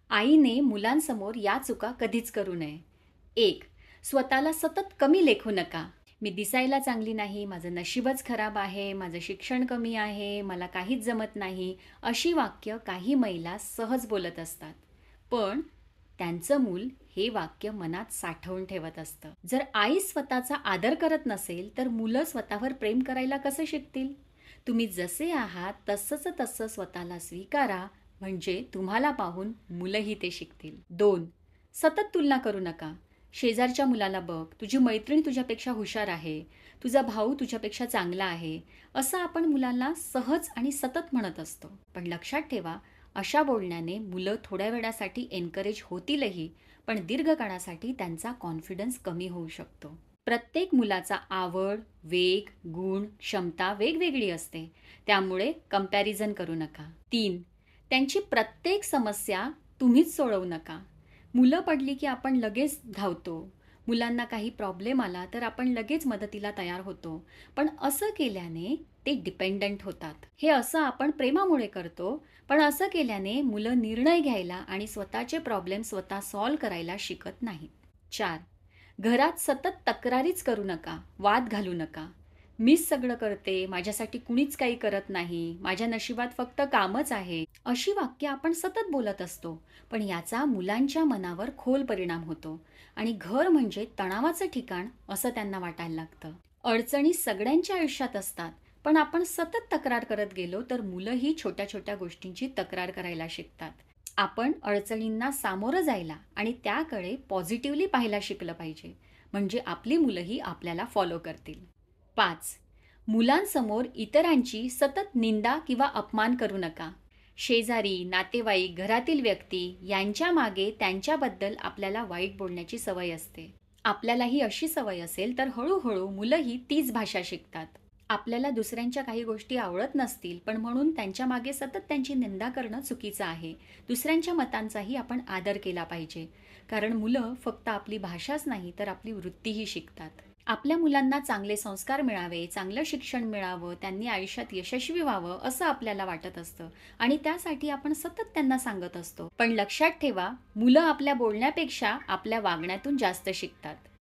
आईने मुलांसमोर या चुका कधीच करू नये. 1. स्वतःला सतत कमी लेखू नका. मी दिसायला चांगली नाही, माझं नशीबच खराब आहे, माझं शिक्षण कमी आहे, मला काहीच जमत नाही, अशी वाक्य काही महिला सहज बोलत असतात. पण त्यांचं मूल हे वाक्य मनात साठवून ठेवत असतं. जर आई स्वतःचा आदर करत नसेल, तर मुलं स्वतःवर प्रेम करायला कसं शिकतील? तुम्ही जसे आहात तसंच तसं स्वतःला स्वीकारा, म्हणजे तुम्हाला पाहून मुलंही ते शिकतील. 2. सतत तुलना करू नका. शेजारच्या मुलाला बघ, तुझी मैत्रीण तुझ्यापेक्षा हुशार आहे, तुझा भाऊ तुझ्यापेक्षा चांगला आहे, असं आपण मुलांना सहज आणि सतत म्हणत असतो. पण लक्षात ठेवा, अशा बोलण्याने मुलं थोड्या वेळासाठी एन्करेज होतीलही, पण दीर्घकाळासाठी त्यांचा कॉन्फिडन्स कमी होऊ शकतो. प्रत्येक मुलाचा आवड, वेग, गुण, क्षमता वेगवेगळी असते. त्यामुळे कंपॅरिझन करू नका. 3. त्यांची प्रत्येक समस्या तुम्हीच सोडवू नका. मुलं पडली की आपण लगेच धावतो. मुलांना काही प्रॉब्लेम आला तर आपण लगेच मदतीला तयार होतो. पण असं केल्याने ते डिपेंडंट होतात. हे असं आपण प्रेमामुळे करतो, पण असं केल्याने मुलं निर्णय घ्यायला आणि स्वतःचे प्रॉब्लेम स्वतः सॉल्व्ह करायला शिकत नाहीत. 4. घरात सतत तक्रारीच करू नका, वाद घालू नका. मीच सगळं करते, माझ्यासाठी कुणीच काही करत नाही, माझ्या नशिबात फक्त कामच आहे, अशी वाक्य आपण सतत बोलत असतो. पण याचा मुलांच्या मनावर खोल परिणाम होतो आणि घर म्हणजे तणावाचं ठिकाण असं त्यांना वाटायला लागतं. अडचणी सगळ्यांच्या आयुष्यात असतात, पण आपण सतत तक्रार करत गेलो तर मुलंही छोट्या छोट्या गोष्टींची तक्रार करायला शिकतात. आपण अडचणींना सामोरं जायला आणि त्याकडे पॉझिटिव्हली पाहायला शिकलं पाहिजे, म्हणजे आपली मुलंही आपल्याला फॉलो करतील. 5. मुलांसमोर इतरांची सतत निंदा किंवा अपमान करू नका. शेजारी, नातेवाईक, घरातील व्यक्ती यांच्या मागे त्यांच्याबद्दल आपल्याला वाईट बोलण्याची सवय असते. आपल्यालाही अशी सवय असेल तर हळूहळू मुलंही तीच भाषा शिकतात. आपल्याला दुसऱ्यांच्या काही गोष्टी आवडत नसतील, पण म्हणून त्यांच्या मागे सतत त्यांची निंदा करणं चुकीचं आहे. दुसऱ्यांच्या मतांचाही आपण आदर केला पाहिजे, कारण मुलं फक्त आपली भाषाच नाही तर आपली वृत्तीही शिकतात. आपल्या मुलांना चांगले संस्कार मिळावे, चांगलं शिक्षण मिळावं, त्यांनी आयुष्यात यशस्वी व्हावं असं आपल्याला वाटत असतं आणि त्यासाठी आपण सतत त्यांना सांगत असतो. पण लक्षात ठेवा, मुलं आपल्या बोलण्यापेक्षा आपल्या वागण्यातून जास्त शिकतात.